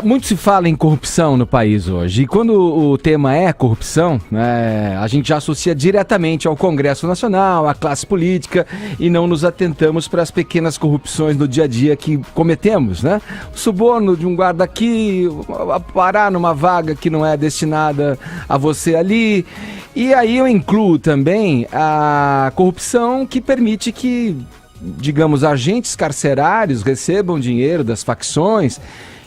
Muito se fala em corrupção no país hoje, e quando o tema é corrupção, né, a gente já associa diretamente ao Congresso Nacional, à classe política, e não nos atentamos para as pequenas corrupções no dia a dia que cometemos, né? O suborno de um guarda aqui, parar numa vaga que não é destinada a você ali, e aí eu incluo também a corrupção que permite que, digamos, agentes carcerários recebam dinheiro das facções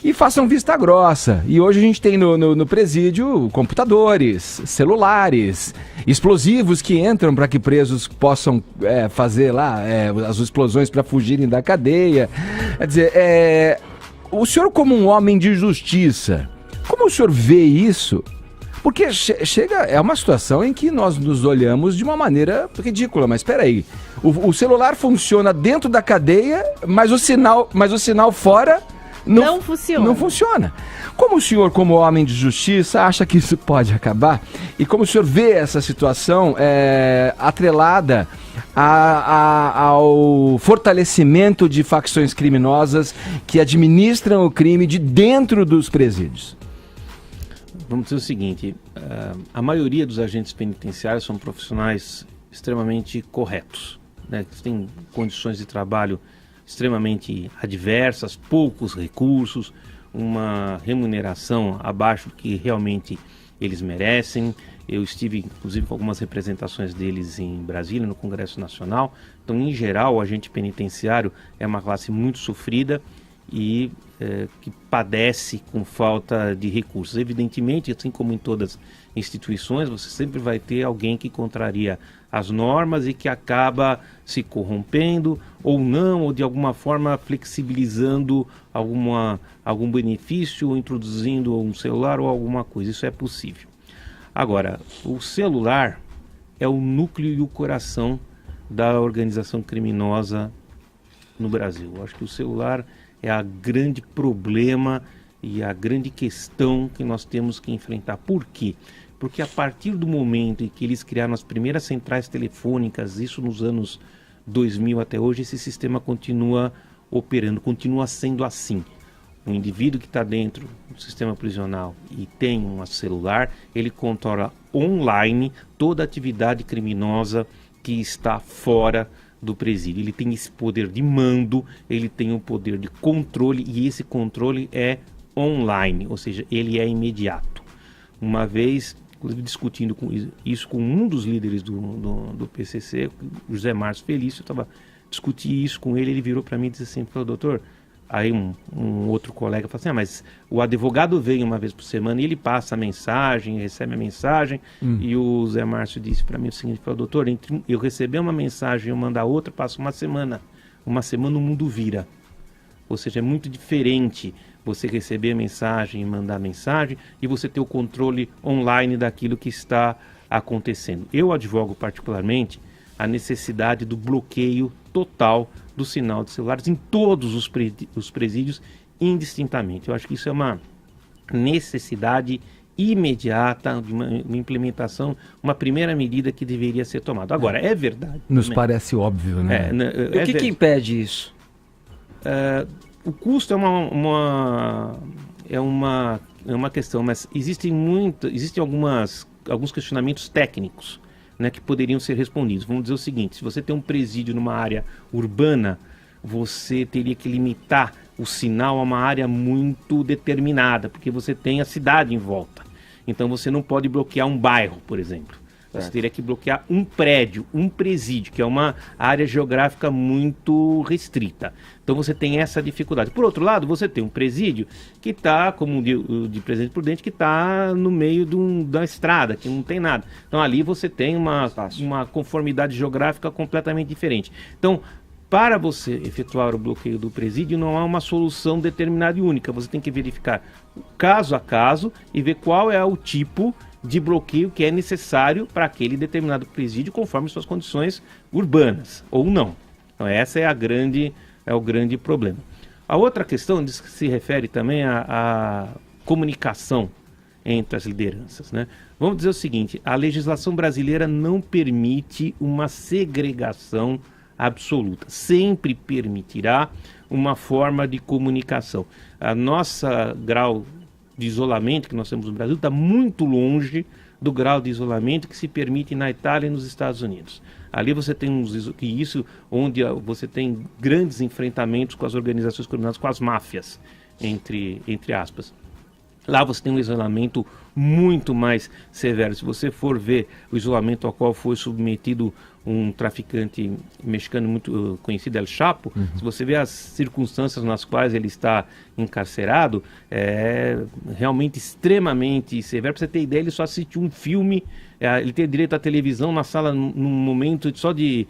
e façam vista grossa. E hoje a gente tem no presídio computadores, celulares, explosivos que entram para que presos possam fazer lá as explosões para fugirem da cadeia. Quer dizer, o senhor, como um homem de justiça, como o senhor vê isso? Porque é uma situação em que nós nos olhamos de uma maneira ridícula. Mas espera aí, o celular funciona dentro da cadeia, mas o sinal fora não funciona. Não funciona. Como o senhor, como homem de justiça, acha que isso pode acabar? E como o senhor vê essa situação atrelada ao fortalecimento de facções criminosas que administram o crime de dentro dos presídios? Vamos dizer o seguinte, a maioria dos agentes penitenciários são profissionais extremamente corretos, né? Que têm condições de trabalho extremamente adversas, poucos recursos, uma remuneração abaixo do que realmente eles merecem. Eu estive, inclusive, com algumas representações deles em Brasília, no Congresso Nacional. Então, em geral, o agente penitenciário é uma classe muito sofrida e que padece com falta de recursos. Evidentemente, assim como em todas as instituições, você sempre vai ter alguém que contraria as normas e que acaba se corrompendo ou não, ou de alguma forma flexibilizando algum benefício, ou introduzindo um celular ou alguma coisa. Isso é possível. Agora, o celular é o núcleo e o coração da organização criminosa no Brasil. Eu acho que o celular é a grande problema e a grande questão que nós temos que enfrentar. Por quê? Porque a partir do momento em que eles criaram as primeiras centrais telefônicas, isso nos anos 2000 até hoje, esse sistema continua operando, continua sendo assim. O indivíduo que está dentro do sistema prisional e tem um celular, ele controla online toda a atividade criminosa que está fora do presídio. Ele tem esse poder de mando, ele tem um poder de controle e esse controle é online, ou seja, ele é imediato. Uma vez, inclusive discutindo isso com um dos líderes do PCC, o José Márcio Felício, eu estava discutindo isso com ele, ele virou para mim e disse assim, falou, doutor, aí um outro colega falou assim, mas o advogado vem uma vez por semana e ele passa a mensagem, recebe a mensagem, e o Zé Márcio disse para mim o seguinte, falou, doutor, entre eu receber uma mensagem e eu mandar outra, passa uma semana o mundo vira. Ou seja, é muito diferente você receber a mensagem e mandar a mensagem e você ter o controle online daquilo que está acontecendo. Eu advogo particularmente a necessidade do bloqueio total do sinal de celulares em todos os presídios indistintamente. Eu acho que isso é uma necessidade imediata de uma implementação, uma primeira medida que deveria ser tomada. Agora, é verdade. Nos parece óbvio, né? O que impede isso? O custo é uma questão, mas existem alguns questionamentos técnicos, né, que poderiam ser respondidos. Vamos dizer o seguinte, se você tem um presídio numa área urbana, você teria que limitar o sinal a uma área muito determinada, porque você tem a cidade em volta. Então você não pode bloquear um bairro, por exemplo. Você teria que bloquear um prédio, um presídio, que é uma área geográfica muito restrita. Então você tem essa dificuldade. Por outro lado, você tem um presídio que está, como o de Presidente Prudente, que está no meio da estrada, que não tem nada. Então ali você tem uma conformidade geográfica completamente diferente. Então, para você efetuar o bloqueio do presídio, não há uma solução determinada e única. Você tem que verificar caso a caso e ver qual é o tipo de bloqueio que é necessário para aquele determinado presídio conforme suas condições urbanas, ou não. Então essa é o grande problema. A outra questão diz que se refere também à comunicação entre as lideranças, né? Vamos dizer o seguinte, a legislação brasileira não permite uma segregação absoluta. Sempre permitirá uma forma de comunicação. A nossa grau de isolamento que nós temos no Brasil está muito longe do grau de isolamento que se permite na Itália e nos Estados Unidos. Ali você tem onde você tem grandes enfrentamentos com as organizações criminosas, com as máfias, entre aspas. Lá você tem um isolamento muito mais severo. Se você for ver o isolamento ao qual foi submetido um traficante mexicano muito conhecido, El Chapo, se você vê as circunstâncias nas quais ele está encarcerado, é realmente extremamente severo. Para você ter ideia, ele só assistiu um filme, ele tem direito à televisão na sala num momento só de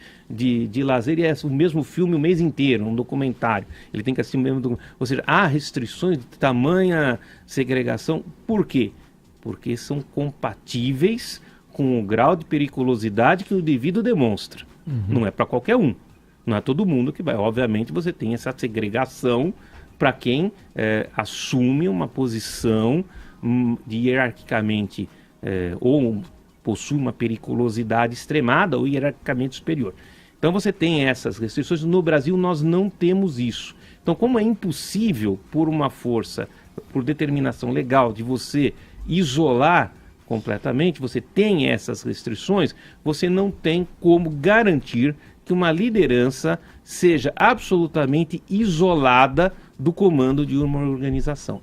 lazer, e é o mesmo filme o mês inteiro, um documentário. Ele tem que assistir o mesmo documentário. Ou seja, há restrições de tamanha segregação. Por quê? Porque são compatíveis com o grau de periculosidade que o indivíduo demonstra. Não é para qualquer um. Não é todo mundo que vai. Obviamente você tem essa segregação para quem assume uma posição de hierarquicamente ou possui uma periculosidade extremada ou hierarquicamente superior. Então você tem essas restrições. No Brasil nós não temos isso. Então, como é impossível por uma força, por determinação legal de você isolar completamente, você tem essas restrições, você não tem como garantir que uma liderança seja absolutamente isolada do comando de uma organização.